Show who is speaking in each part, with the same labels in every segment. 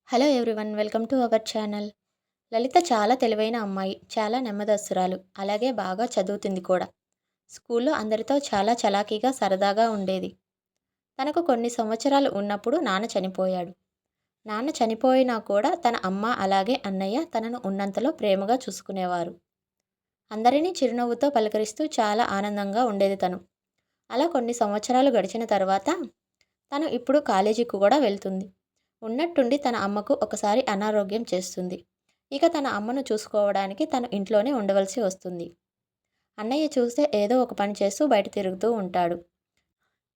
Speaker 1: Hello everyone, welcome to our channel. Lalitha చాలా తెలివైన అమ్మాయి, చాలా నెమ్మదస్తురాలు, అలాగే బాగా చదువుతుంది కూడా. స్కూల్లో అందరితో చాలా చలాకీగా సరదాగా ఉండేది. తనకు కొన్ని సంవత్సరాలు ఉన్నప్పుడు నాన్న చనిపోయాడు. నాన్న చనిపోయినా కూడా తన అమ్మ అలాగే అన్నయ్య తనను ఉన్నంతలో ప్రేమగా చూసుకునేవారు. అందరినీ చిరునవ్వుతో పలకరిస్తూ చాలా ఆనందంగా ఉండేది తను. అలా కొన్ని సంవత్సరాలు గడిచిన తర్వాత తను ఇప్పుడు కాలేజీకి కూడా వెళ్తుంది. ఉన్నట్టుండి తన అమ్మకు ఒకసారి అనారోగ్యం చేస్తుంది. ఇక తన అమ్మను చూసుకోవడానికి తను ఇంట్లోనే ఉండవలసి వస్తుంది. అన్నయ్య చూస్తే ఏదో ఒక పని చేస్తూ బయట తిరుగుతూ ఉంటాడు.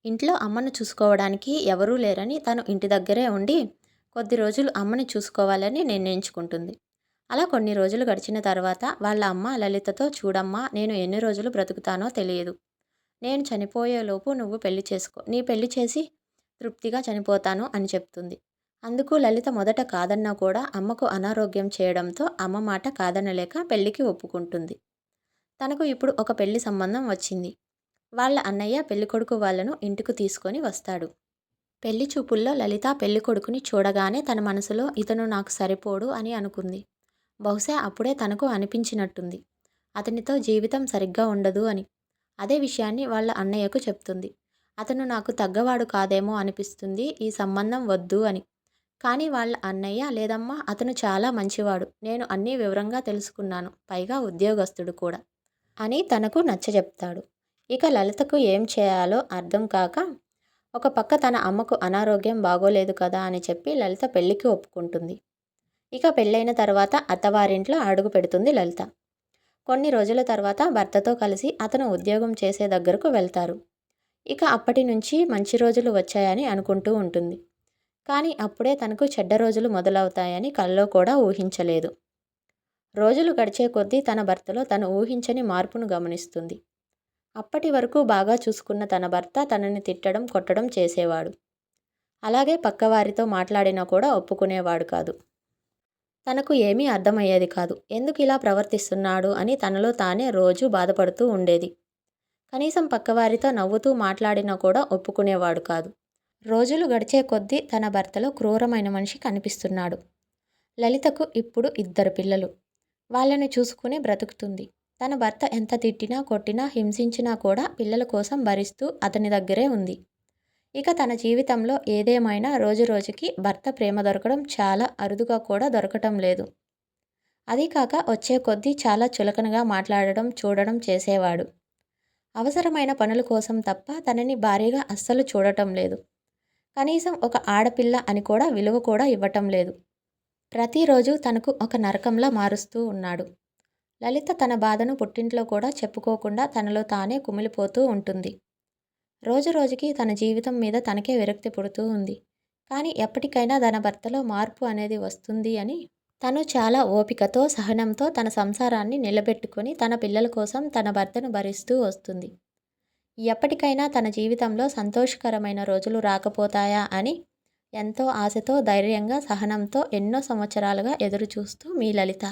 Speaker 1: ఇంట్లో అమ్మను చూసుకోవడానికి ఎవరూ లేరని తను ఇంటి దగ్గరే ఉండి కొద్ది రోజులు అమ్మని చూసుకోవాలని నిర్ణయించుకుంటుంది. అలా కొన్ని రోజులు గడిచిన తర్వాత వాళ్ళ అమ్మ లలితతో, చూడమ్మా, నేను ఎన్ని రోజులు బ్రతుకుతానో తెలియదు. నేను చనిపోయేలోపు నువ్వు పెళ్లి చేసుకో, నీ పెళ్లి చేసి తృప్తిగా చనిపోతాను అని చెప్తుంది. అందుకు లలిత మొదట కాదన్నా కూడా అమ్మకు అనారోగ్యం చేయడంతో అమ్మ మాట కాదనలేక పెళ్లికి ఒప్పుకుంటుంది. తనకు ఇప్పుడు ఒక పెళ్లి సంబంధం వచ్చింది. వాళ్ళ అన్నయ్య పెళ్ళికొడుకు వాళ్ళను ఇంటికి తీసుకొని వస్తాడు. పెళ్లి చూపుల్లో లలిత పెళ్ళికొడుకుని చూడగానే తన మనసులో ఇతను నాకు సరిపోడు అని అనుకుంది. బహుశా అప్పుడే తనకు అనిపించినట్టుంది, అతనితో జీవితం సరిగ్గా ఉండదు అని. అదే విషయాన్ని వాళ్ళ అన్నయ్యకు చెప్తుంది. అతను నాకు తగ్గవాడు కాదేమో అనిపిస్తుంది, ఈ సంబంధం వద్దు అని. కానీ వాళ్ళ అన్నయ్య, లేదమ్మా, అతను చాలా మంచివాడు, నేను అన్నీ వివరంగా తెలుసుకున్నాను, పైగా ఉద్యోగస్తుడు కూడా అని తనకు నచ్చజెప్తాడు. ఇక లలితకు ఏం చేయాలో అర్థం కాక ఒక పక్క తన అమ్మకు అనారోగ్యం బాగోలేదు కదా అని చెప్పి లలిత పెళ్లికి ఒప్పుకుంటుంది. ఇక పెళ్ళైన తర్వాత అత్తవారింట్లో అడుగు పెడుతుంది లలిత. కొన్ని రోజుల తర్వాత భర్తతో కలిసి అతను ఉద్యోగం చేసే దగ్గరకు వెళ్తారు. ఇక అప్పటి నుంచి మంచి రోజులు వచ్చాయని అనుకుంటూ ఉంటుంది. కానీ అప్పుడే తనకు చెడ్డ రోజులు మొదలవుతాయని కల్లో కూడా ఊహించలేదు. రోజులు గడిచే కొద్దీ తన భర్తలో తను ఊహించని మార్పును గమనిస్తుంది. అప్పటి వరకు బాగా చూసుకున్న తన భర్త తనని తిట్టడం, కొట్టడం చేసేవాడు. అలాగే పక్కవారితో మాట్లాడినా కూడా ఒప్పుకునేవాడు కాదు. తనకు ఏమీ అర్థమయ్యేది కాదు, ఎందుకు ఇలా ప్రవర్తిస్తున్నాడు అని తనలో తానే రోజూ బాధపడుతూ ఉండేది. కనీసం పక్కవారితో నవ్వుతూ మాట్లాడినా కూడా ఒప్పుకునేవాడు కాదు. రోజులు గడిచే కొద్దీ తన భర్తలో క్రూరమైన మనిషి కనిపిస్తున్నాడు. లలితకు ఇప్పుడు 2 పిల్లలు. వాళ్ళని చూసుకుని బ్రతుకుతుంది. తన భర్త ఎంత తిట్టినా, కొట్టినా, హింసించినా కూడా పిల్లల కోసం భరిస్తూ అతని దగ్గరే ఉంది. ఇక తన జీవితంలో ఏదేమైనా రోజు రోజుకి భర్త ప్రేమ దొరకడం చాలా అరుదుగా కూడా దొరకటం లేదు. అదీ కాక వచ్చే కొద్దీ చాలా చులకనగా మాట్లాడడం, చూడడం చేసేవాడు. అవసరమైన పనుల కోసం తప్ప తనని భార్యగా అస్సలు చూడటం లేదు. కనీసం ఒక ఆడపిల్ల అని కూడా విలువ కూడా ఇవ్వటం లేదు. ప్రతిరోజు తనకు ఒక నరకంలా మారుస్తూ ఉన్నాడు. లలిత తన బాధను పుట్టింట్లో కూడా చెప్పుకోకుండా తనలో తానే కుమిలిపోతూ ఉంటుంది. రోజు రోజుకి తన జీవితం మీద తనకే విరక్తి పుడుతూ ఉంది. కానీ ఎప్పటికైనా తన భర్తలో మార్పు అనేది వస్తుంది అని తను చాలా ఓపికతో, సహనంతో తన సంసారాన్ని నిలబెట్టుకొని తన పిల్లల కోసం తన భర్తను భరిస్తూ వస్తుంది. ఎప్పటికైనా తన జీవితంలో సంతోషకరమైన రోజులు రాకపోతాయా అని ఎంతో ఆశతో, ధైర్యంగా, సహనంతో ఎన్నో సంవత్సరాలుగా ఎదురుచూస్తూ మీ లలిత.